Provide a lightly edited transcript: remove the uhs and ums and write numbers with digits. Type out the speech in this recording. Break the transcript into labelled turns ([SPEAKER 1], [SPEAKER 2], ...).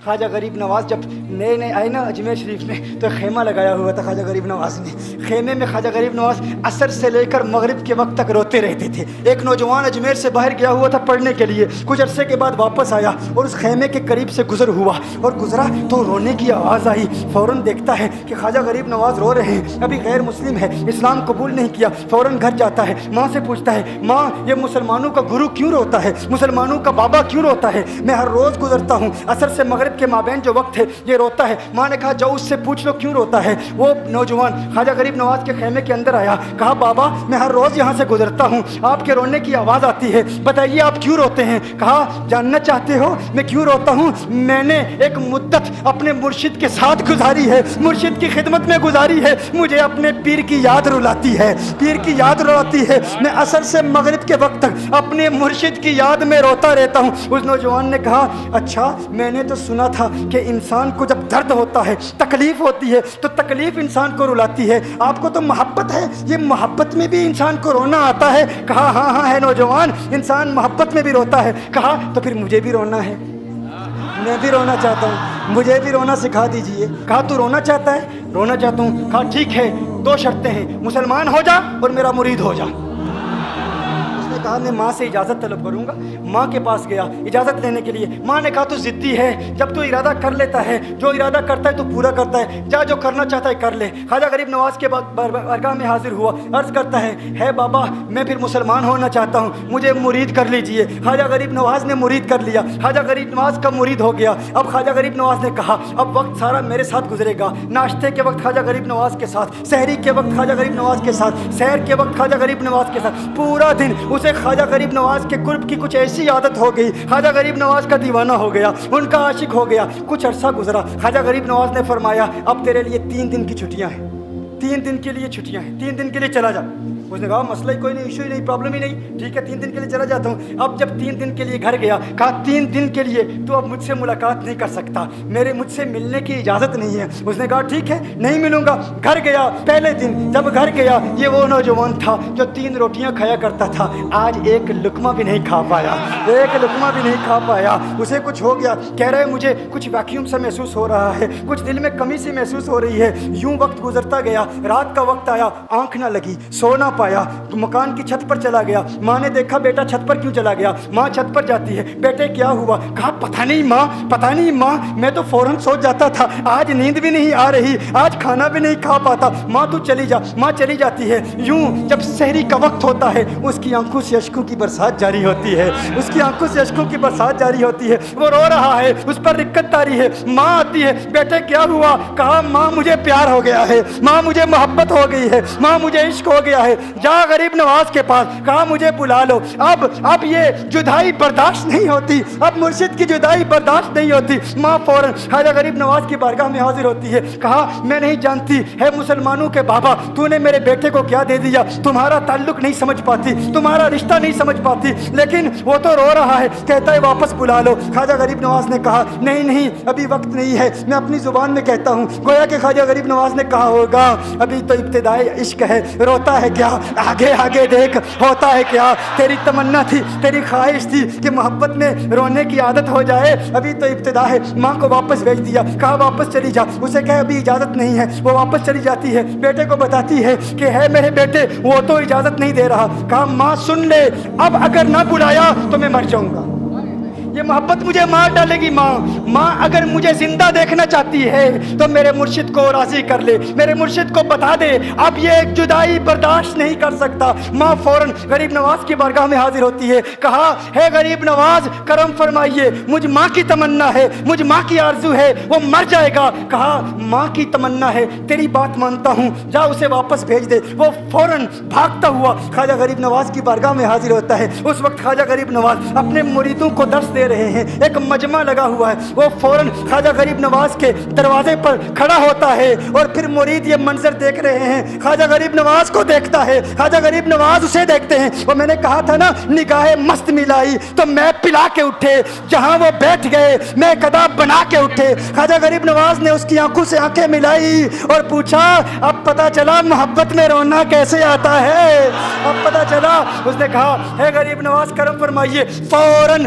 [SPEAKER 1] خواجہ غریب نواز جب نئے نئے آئے نا اجمیر شریف میں تو خیمہ لگایا ہوا تھا خواجہ غریب نواز نے. خیمے میں خواجہ غریب نواز عصر سے لے کر مغرب کے وقت تک روتے رہتے تھے. ایک نوجوان اجمیر سے باہر گیا ہوا تھا پڑھنے کے لیے, کچھ عرصے کے بعد واپس آیا اور اس خیمے کے قریب سے گزر ہوا اور گزرا تو رونے کی آواز آئی. فوراً دیکھتا ہے کہ خواجہ غریب نواز رو رہے ہیں, ابھی غیر مسلم ہے, اسلام قبول نہیں کیا. فوراً گھر جاتا ہے, ماں سے پوچھتا ہے, ماں یہ مسلمانوں کا گرو کیوں روتا ہے, مسلمانوں کا بابا کیوں روتا ہے؟ میں ہر روز گزرتا ہوں, عصر سے مغرب کے مابین جو وقت ہے یہ روتا ہے. ماں نے کہا جاؤ اس سے پوچھ لو کیوں روتا ہے. وہ نوجوان خواجہ غریب نواز کے خیمے کے اندر آیا, کہا بابا میں ہر روز یہاں سے گزرتا ہوں, آپ کے رونے کی آواز آتی ہے, بتائیے آپ کیوں روتے ہیں؟ کہا جاننا چاہتے ہو میں کیوں روتا ہوں؟ میں نے ایک مدت اپنے مرشد کے ساتھ گزاری ہے, مرشد کی خدمت میں گزاری ہے, مجھے اپنے پیر کی یاد رلاتی ہے, پیر کی یاد رلاتی ہے. میں عصر سے مغرب کے وقت تک اپنے مرشد کی یاد میں روتا رہتا ہوں. اس نوجوان نے کہا اچھا میں نے تو سنا تھا کہ انسان کو جب درد ہوتا ہے, تکلیف ہوتی ہے تو تکلیف انسان کو رلاتی ہے, آپ کو تو محبت ہے, یہ محبت میں بھی انسان کو رونا آتا ہے؟ کہا ہاں ہاں ہے نوجوان, انسان محبت میں بھی روتا ہے. کہا تو پھر مجھے بھی رونا ہے, میں بھی رونا چاہتا ہوں, مجھے بھی رونا سکھا دیجئے. کہا تو رونا چاہتا ہے؟ رونا چاہتا ہوں. کہا ٹھیک ہے, دو شرطیں ہیں, مسلمان ہو جا اور میرا مرید ہو جا. کہا میں ماں سے اجازت طلب کروں گا. ماں کے پاس گیا اجازت لینے کے لیے. ماں نے کہا تو ضدی ہے, جب تو ارادہ کر لیتا ہے, جو ارادہ کرتا ہے تو پورا کرتا ہے, جا جو کرنا چاہتا ہے کر لے. خواجہ غریب نواز کے بارگاہ میں حاضر ہوا, عرض کرتا ہے بابا میں پھر مسلمان ہونا چاہتا ہوں, مجھے مرید کر لیجئے. خواجہ غریب نواز نے مرید کر لیا, خواجہ غریب نواز کا مرید ہو گیا. اب خواجہ غریب نواز نے کہا اب وقت سارا میرے ساتھ گزرے گا, ناشتے کے وقت خواجہ غریب نواز کے ساتھ, سحری کے وقت خواجہ غریب نواز کے ساتھ, سحر کے وقت خواجہ غریب نواز کے ساتھ, پورا دن اسے خواجہ غریب نواز کے قرب کی کچھ ایسی عادت ہو گئی, خواجہ غریب نواز کا دیوانہ ہو گیا, ان کا عاشق ہو گیا. کچھ عرصہ گزرا, خواجہ غریب نواز نے فرمایا اب تیرے لیے 3 دن کی چھٹیاں ہیں, 3 دن کے لیے چھٹیاں ہیں, 3 دن کے لیے چلا جا. اس نے کہا مسئلہ ہی کوئی نہیں, ایشو ہی نہیں, پرابلم ہی نہیں, ٹھیک ہے 3 دن کے لیے چلا جاتا ہوں. اب جب 3 دن کے لیے گھر گیا, کہا 3 دن کے لیے تو اب مجھ سے ملاقات نہیں کر سکتا, مجھ سے ملنے کی اجازت نہیں ہے. اس نے کہا ٹھیک ہے نہیں ملوں گا. گھر گیا, پہلے دن جب گھر گیا یہ وہ نوجوان تھا جو 3 روٹیاں کھایا کرتا تھا, آج ایک لقمہ بھی نہیں کھا پایا, ایک لقمہ بھی نہیں کھا پایا. اسے کچھ ہو گیا, کہہ رہے مجھے کچھ ویکیوم سا محسوس ہو رہا ہے, کچھ دل میں کمی سی محسوس ہو رہی ہے. یوں وقت گزرتا گیا, رات کا وقت آیا, آنکھ نہ لگی, سو نہ پایا, مکان کی چھت پر چلا گیا. ماں نے دیکھا بیٹا چھت پر کیوں چلا گیا؟ ماں چھت پر جاتی ہے, بیٹے کیا ہوا؟ کہا پتہ نہیں ماں, پتہ نہیں ماں, میں تو فوراً سو جاتا تھا, آج نیند بھی نہیں آ رہی, آج کھانا بھی نہیں کھا پاتا. ماں تو چلی جا. ماں چلی جاتی ہے. یوں جب سحری کا وقت ہوتا ہے اس کی آنکھوں سے اشکوں کی برسات جاری ہوتی ہے, اس کی آنکھوں سے اشکوں کی برسات جاری ہوتی ہے. وہ رو رہا ہے, اس پر رکت تاری ہے. ماں آتی ہے, بیٹے کیا ہوا؟ کہا ماں مجھے پیار ہو گیا ہے, ماں مجھے محبت ہو گئی ہے, ماں مجھے عشق ہو گیا ہے. جا غریب نواز کے پاس, کہا مجھے بلا لو, اب یہ جدائی برداشت نہیں ہوتی, اب مرشد کی جدائی برداشت نہیں ہوتی. ماں فوراً خواجہ غریب نواز کی بارگاہ میں حاضر ہوتی ہے. کہا میں نہیں جانتی ہے مسلمانوں کے بابا تو نے میرے بیٹے کو کیا دے دیا, تمہارا تعلق نہیں سمجھ پاتی, تمہارا رشتہ نہیں سمجھ پاتی, لیکن وہ تو رو رہا ہے, کہتا ہے واپس بلا لو. خواجہ غریب نواز نے کہا نہیں ابھی وقت نہیں ہے, میں اپنی زبان میں کہتا ہوں. گویا کہ خواجہ غریب نواز نے کہا ہوگا ابھی تو ابتدائی عشق ہے, روتا ہے کیا, آگے دیکھ ہوتا ہے کیا. تیری تمنا تھی, تیری خواہش تھی کہ محبت میں رونے کی عادت ہو جائے, ابھی تو ابتدا ہے. ماں کو واپس بھیج دیا, کہا واپس چلی جا. اسے کہا ابھی اجازت نہیں ہے, وہ واپس چلی جاتی ہے. بیٹے کو بتاتی ہے کہ ہے میرے بیٹے وہ تو اجازت نہیں دے رہا. کہا ماں سن لے, اب اگر نہ بلایا تو میں مر جاؤں گا, یہ محبت مجھے مار ڈالے گی. ماں اگر مجھے زندہ دیکھنا چاہتی ہے تو میرے مرشد کو راضی کر لے, میرے مرشد کو بتا دے اب یہ ایک جدائی برداشت نہیں کر سکتا. ماں فوراً غریب نواز کی بارگاہ میں حاضر ہوتی ہے. کہا ہے غریب نواز کرم فرمائیے, مجھ ماں کی تمنا ہے, مجھ ماں کی آرزو ہے, وہ مر جائے گا. کہا ماں کی تمنا ہے, تیری بات مانتا ہوں, جا اسے واپس بھیج دے. وہ فوراً بھاگتا ہوا خواجہ غریب نواز کی بارگاہ میں حاضر ہوتا ہے. اس وقت خواجہ غریب نواز اپنے مریدوں کو درس دے رہے ہیں, ایک مجمع لگا ہوا ہے. وہ فوراً خواجہ غریب نواز کے دروازے پر کھڑا ہوتا ہے اور پھر مرید یہ منظر دیکھ رہے ہیں. خواجہ غریب نواز کو دیکھتا ہے, خواجہ غریب نواز اسے دیکھتے ہیں. وہ میں نے کہا تھا نا نگاہ مست ملائی تو میں پلا کے اٹھے, جہاں وہ بیٹھ گئے میں قدا بنا کے اٹھے. خواجہ غریب نواز نے اس کی آنکھوں سے آنکھیں ملائی اور پوچھا اب پتا چلا محبت میں رونا کیسے آتا ہے, اب پتا چلا. اس نے کہا ہے غریب نواز کرم فرمائیے. فوراً